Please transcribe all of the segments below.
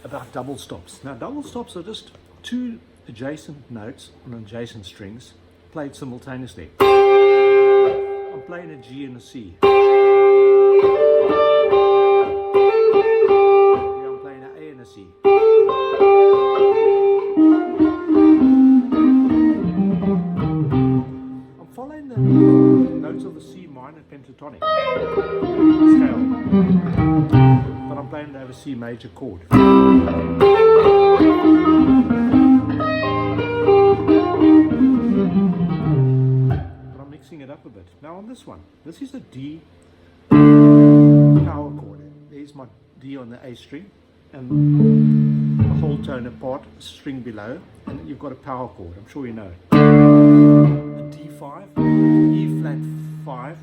about double stops. Now, double stops are just two adjacent notes on adjacent strings played simultaneously. I'm playing a G and a C. Here I'm playing an A and a C. I'm following the notes of the C minor pentatonic scale, but I'm playing it over C major chord. But I'm mixing it up a bit. Now on this one, this is a D power chord. There's my D on the A string and a whole tone apart, a string below, and you've got a power chord. I'm sure you know. A D5, E flat 5,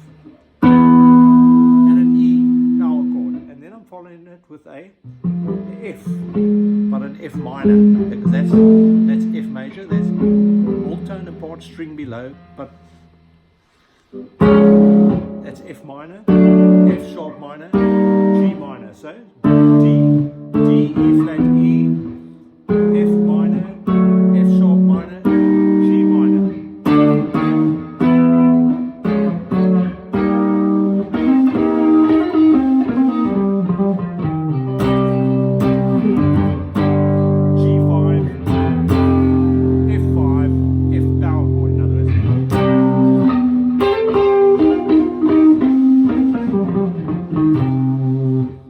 and an E power chord. And then I'm following it with a F, but an F minor, because that's F major, that's all tone apart, string below, but that's F minor, F sharp minor, G minor. So D, E flat E, F minor, F sharp minor, G minor. G5, F5, F power chord, in other words.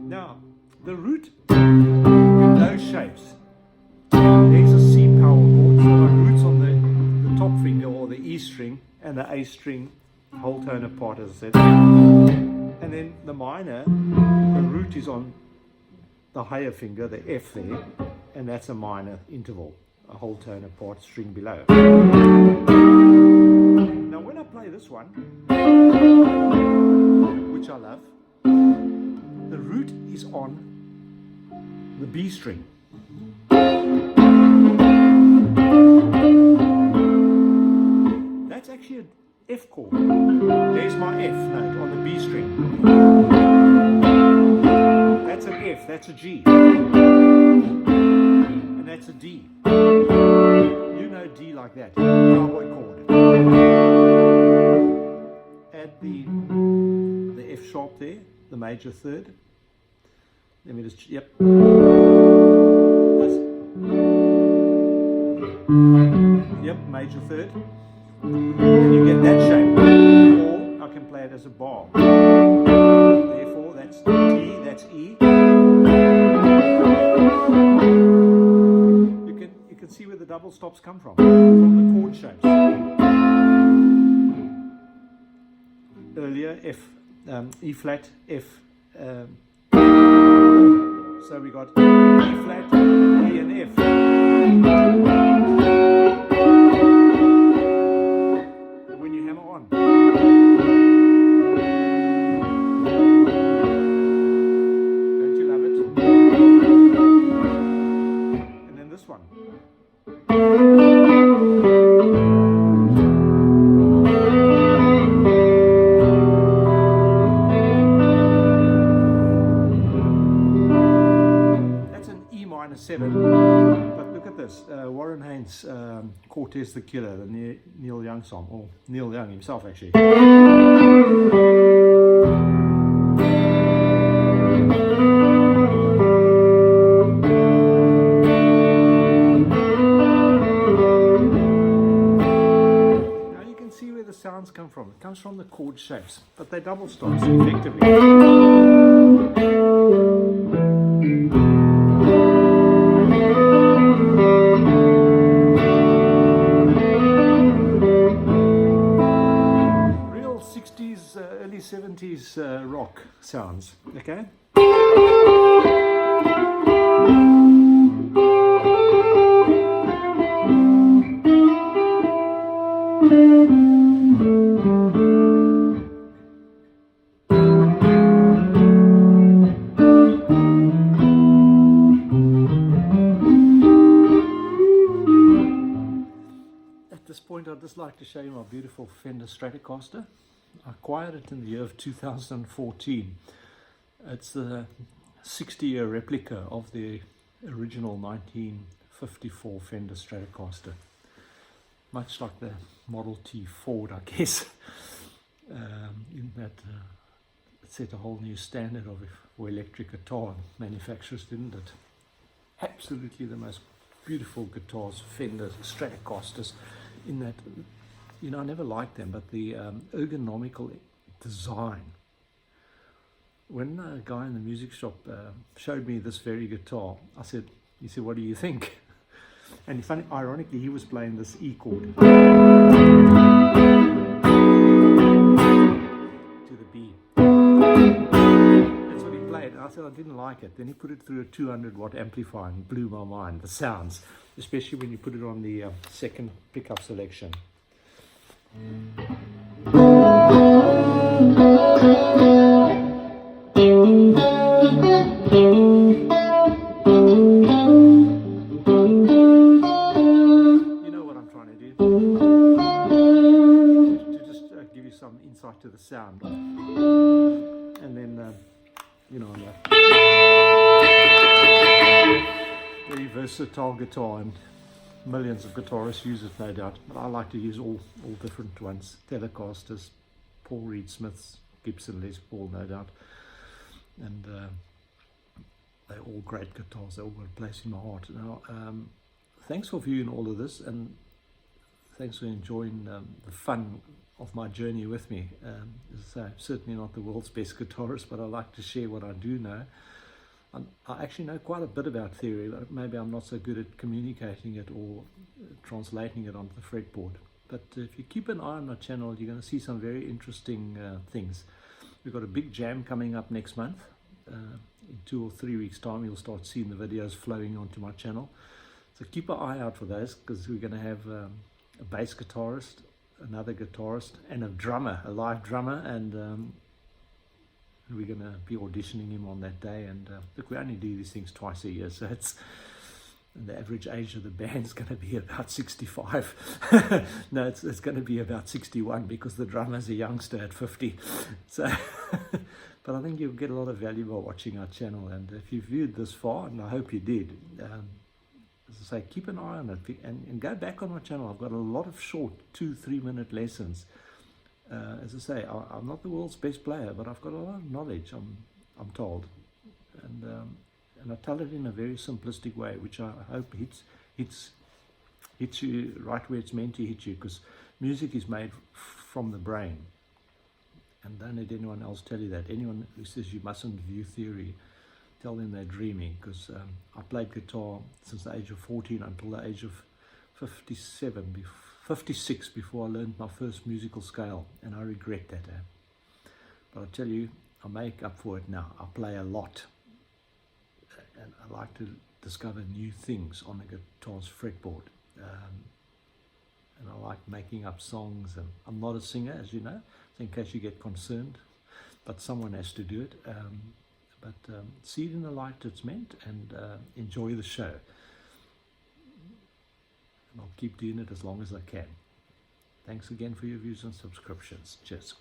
Now, the root in those shapes, there's a C power chord, so the root's on the top finger or the E string and the A string, whole tone apart as I said. And then the minor, the root is on the higher finger, the F there, and that's a minor interval, a whole tone apart, string below. Now when I play this one, which I love, the root is on the B string. That's actually an F chord. There's my F note on the B string. That's an F, that's a G. And that's a D. You know D like that, cowboy chord. Add the F sharp there, the major third. Let me just, yep. Yep, major third. And you get that shape. Or I can play it as a bar. Therefore, that's D, that's E. You can see where the double stops come from the chord shapes. Earlier, F, E flat, F. So we got E flat, E and F. When you hammer on. Don't you love it? And then this one. That's an E minor 7. But look at this. Warren Haynes, Cortez the Killer, the Neil Young song, or Neil Young himself actually. Now you can see where the sounds come from. It comes from the chord shapes, but they double stops effectively. Early 70s rock sounds, okay? At this point, I'd just like to show you my beautiful Fender Stratocaster. I acquired it in the year of 2014. It's the 60-year replica of the original 1954 Fender Stratocaster, much like the Model T Ford, I guess. In that it set a whole new standard for electric guitar. Manufacturers, didn't it? Absolutely the most beautiful guitars, Fender Stratocasters, in that, you know, I never liked them, but the ergonomical design. When a guy in the music shop showed me this very guitar, he said, what do you think? And funny, ironically, he was playing this E chord to the B. That's what he played. And I said I didn't like it. Then he put it through a 200 watt amplifier and blew my mind. The sounds, especially when you put it on the second pickup selection. Some insight to the sound, and then you know, very versatile guitar, and millions of guitarists use it, no doubt, but I like to use all different ones: Telecasters, Paul Reed Smiths, Gibson Les Paul, no doubt, and they're all great guitars. They're all got a place in my heart. Now, thanks for viewing all of this, and thanks for enjoying the fun of my journey with me. As I say, I'm certainly not the world's best guitarist, but I like to share what I do know. I actually know quite a bit about theory, but maybe I'm not so good at communicating it or translating it onto the fretboard. But if you keep an eye on my channel, you're going to see some very interesting things. We've got a big jam coming up next month. In 2 or 3 weeks' time, you'll start seeing the videos flowing onto my channel. So keep an eye out for those, because we're going to have a bass guitarist, another guitarist, and a drummer, a live drummer, and we're going to be auditioning him on that day. And look, we only do these things twice a year, so the average age of the band is going to be about 65. No, it's going to be about 61, because the drummer's a youngster at 50. So but I think you'll get a lot of value by watching our channel, and if you've viewed this far, and I hope you did, as I say, keep an eye on it, and go back on my channel. I've got a lot of short 2-3 minute lessons. As I say, I'm not the world's best player, but I've got a lot of knowledge, I'm told, and I tell it in a very simplistic way, which I hope hits you right where it's meant to hit you, because music is made from the brain. And don't let anyone else tell you that. Anyone who says you mustn't view theory, tell them they're dreaming, because I played guitar since the age of 14 until the age of 56 before I learned my first musical scale, and I regret that. But I tell you, I make up for it now. I play a lot, and I like to discover new things on the guitar's fretboard, and I like making up songs. And I'm not a singer, as you know, so in case you get concerned, but someone has to do it. But see it in the light it's meant, and enjoy the show. And I'll keep doing it as long as I can. Thanks again for your views and subscriptions. Cheers.